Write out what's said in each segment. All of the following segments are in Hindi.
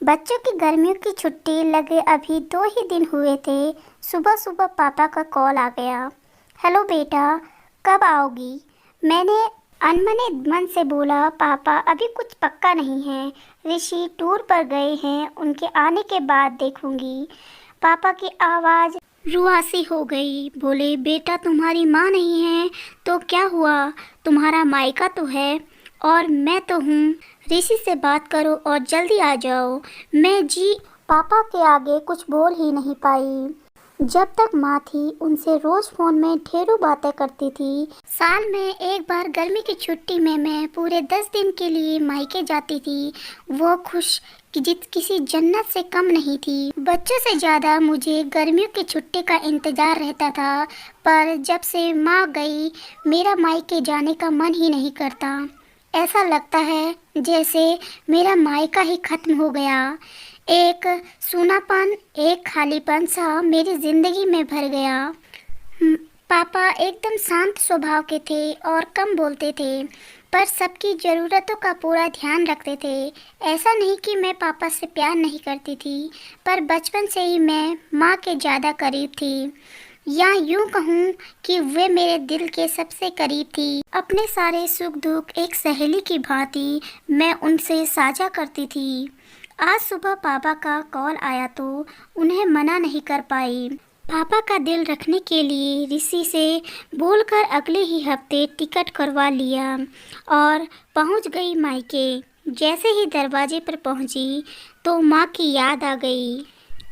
बच्चों की गर्मियों की छुट्टी लगे अभी 2 ही दिन हुए थे। सुबह सुबह पापा का कॉल आ गया। हेलो बेटा, कब आओगी? मैंने अनमने मन से बोला, पापा अभी कुछ पक्का नहीं है। ऋषि टूर पर गए हैं, उनके आने के बाद देखूंगी। पापा की आवाज़ रुआसी हो गई। बोले, बेटा तुम्हारी माँ नहीं है तो क्या हुआ? तुम्हारा मायका तो है और मैं तो हूँ। ऋषि से बात करो और जल्दी आ जाओ। मैं जी पापा के आगे कुछ बोल ही नहीं पाई। जब तक माँ थी उनसे रोज फोन में ढेरों बातें करती थी। साल में एक बार गर्मी की छुट्टी में मैं पूरे 10 दिन के लिए मायके जाती थी। वो खुश कि जित किसी जन्नत से कम नहीं थी। बच्चों से ज़्यादा मुझे गर्मियों की छुट्टी का इंतज़ार रहता था, पर जब से माँ गई मेरा मायके जाने का मन ही नहीं करता। ऐसा लगता है जैसे मेरा मायका ही खत्म हो गया। एक सूनापन, एक खालीपन सा मेरी जिंदगी में भर गया। पापा एकदम शांत स्वभाव के थे और कम बोलते थे, पर सबकी ज़रूरतों का पूरा ध्यान रखते थे। ऐसा नहीं कि मैं पापा से प्यार नहीं करती थी, पर बचपन से ही मैं माँ के ज़्यादा करीब थी, या यूं कहूँ कि वे मेरे दिल के सबसे करीब थी। अपने सारे सुख दुख एक सहेली की भांति मैं उनसे साझा करती थी। आज सुबह पापा का कॉल आया तो उन्हें मना नहीं कर पाई। पापा का दिल रखने के लिए ऋषि से बोलकर अगले ही हफ्ते टिकट करवा लिया और पहुंच गई मायके। जैसे ही दरवाजे पर पहुंची तो माँ की याद आ गई।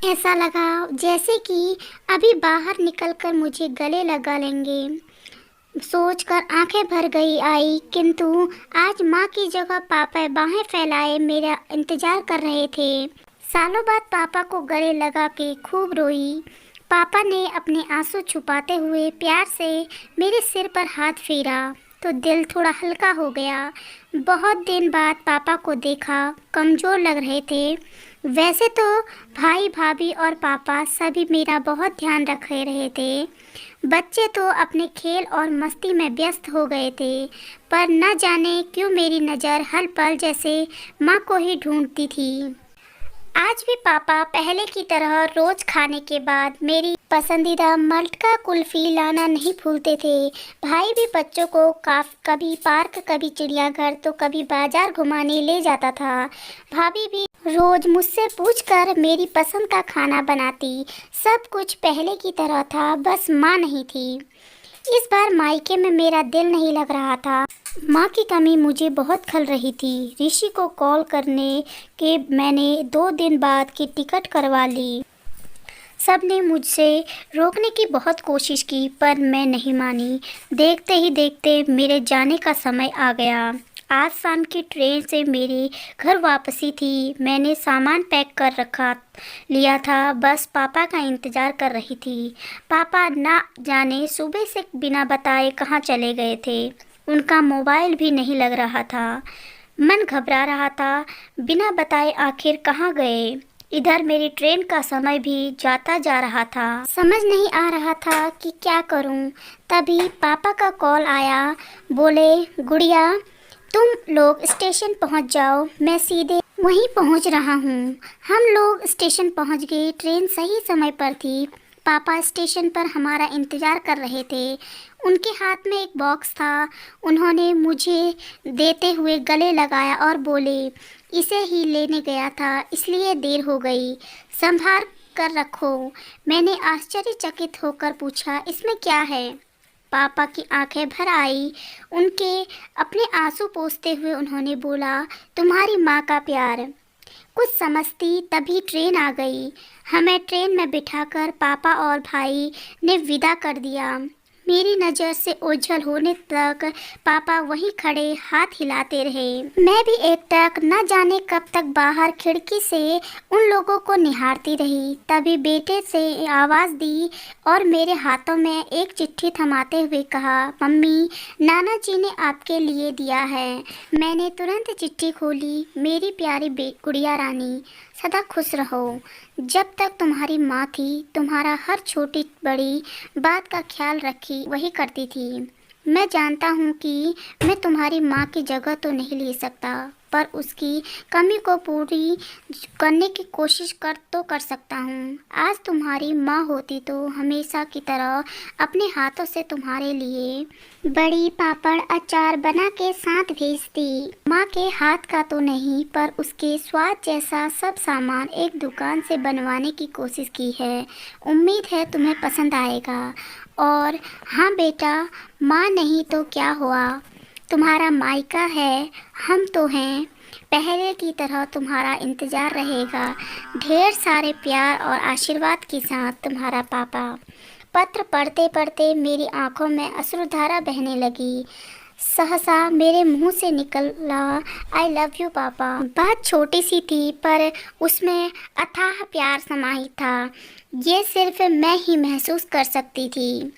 ऐसा लगा जैसे कि अभी बाहर निकलकर मुझे गले लगा लेंगे। सोचकर आंखें भर गई आई, किंतु आज माँ की जगह पापा बाहें फैलाए मेरा इंतजार कर रहे थे। सालों बाद पापा को गले लगा के खूब रोई। पापा ने अपने आंसू छुपाते हुए प्यार से मेरे सिर पर हाथ फेरा तो दिल थोड़ा हल्का हो गया। बहुत दिन बाद पापा को देखा, कमज़ोर लग रहे थे। वैसे तो भाई भाभी और पापा सभी मेरा बहुत ध्यान रख रहे थे। बच्चे तो अपने खेल और मस्ती में व्यस्त हो गए थे, पर न जाने क्यों मेरी नज़र हर पल जैसे माँ को ही ढूंढती थी। आज भी पापा पहले की तरह रोज खाने के बाद मेरी पसंदीदा मटका कुल्फी लाना नहीं भूलते थे। भाई भी बच्चों को कभी पार्क, कभी चिड़ियाघर तो कभी बाजार घुमाने ले जाता था। भाभी भी रोज मुझसे पूछकर मेरी पसंद का खाना बनाती। सब कुछ पहले की तरह था, बस माँ नहीं थी। इस बार मायके में मेरा दिल नहीं लग रहा था। माँ की कमी मुझे बहुत खल रही थी। ऋषि को कॉल करने के मैंने 2 दिन बाद की टिकट करवा ली। सब ने मुझसे रोकने की बहुत कोशिश की, पर मैं नहीं मानी। देखते ही देखते मेरे जाने का समय आ गया। आज शाम की ट्रेन से मेरे घर वापसी थी। मैंने सामान पैक कर रखा लिया था, बस पापा का इंतज़ार कर रही थी। पापा ना जाने सुबह से बिना बताए कहाँ चले गए थे। उनका मोबाइल भी नहीं लग रहा था। मन घबरा रहा था, बिना बताए आखिर कहाँ गए। इधर मेरी ट्रेन का समय भी जाता जा रहा था। समझ नहीं आ रहा था कि क्या करूं। तभी पापा का कॉल आया। बोले, गुड़िया तुम लोग स्टेशन पहुंच जाओ, मैं सीधे वहीं पहुंच रहा हूं। हम लोग स्टेशन पहुंच गए। ट्रेन सही समय पर थी। पापा स्टेशन पर हमारा इंतज़ार कर रहे थे। उनके हाथ में एक बॉक्स था। उन्होंने मुझे देते हुए गले लगाया और बोले, इसे ही लेने गया था इसलिए देर हो गई, संभाल कर रखो। मैंने आश्चर्यचकित होकर पूछा, इसमें क्या है? पापा की आंखें भर आई। उनके अपने आंसू पोंछते हुए उन्होंने बोला, तुम्हारी माँ का प्यार। कुछ समझती तभी ट्रेन आ गई। हमें ट्रेन में बिठाकर पापा और भाई ने विदा कर दिया। मेरी नज़र से ओझल होने तक पापा वहीं खड़े हाथ हिलाते रहे। मैं भी एकटक न जाने कब तक बाहर खिड़की से उन लोगों को निहारती रही। तभी बेटे से आवाज़ दी और मेरे हाथों में एक चिट्ठी थमाते हुए कहा, मम्मी नाना जी ने आपके लिए दिया है। मैंने तुरंत चिट्ठी खोली। मेरी प्यारी गुड़िया रानी, सदा खुश रहो। जब तक तुम्हारी माँ थी, तुम्हारा हर छोटी बड़ी बात का ख्याल रखी वही करती थी। मैं जानता हूँ कि मैं तुम्हारी माँ की जगह तो नहीं ले सकता, पर उसकी कमी को पूरी करने की कोशिश कर सकता हूँ। आज तुम्हारी माँ होती तो हमेशा की तरह अपने हाथों से तुम्हारे लिए बड़ी पापड़ अचार बना के साथ भेजती। माँ के हाथ का तो नहीं, पर उसके स्वाद जैसा सब सामान एक दुकान से बनवाने की कोशिश की है। उम्मीद है तुम्हें पसंद आएगा। और हाँ बेटा, माँ नहीं तो क्या हुआ, तुम्हारा मायका है, हम तो हैं। पहले की तरह तुम्हारा इंतज़ार रहेगा। ढेर सारे प्यार और आशीर्वाद के साथ, तुम्हारा पापा। पत्र पढ़ते पढ़ते मेरी आंखों में अश्रुधारा बहने लगी। सहसा मेरे मुंह से निकला, आई लव यू पापा। बात छोटी सी थी, पर उसमें अथाह प्यार समाहित था। ये सिर्फ मैं ही महसूस कर सकती थी।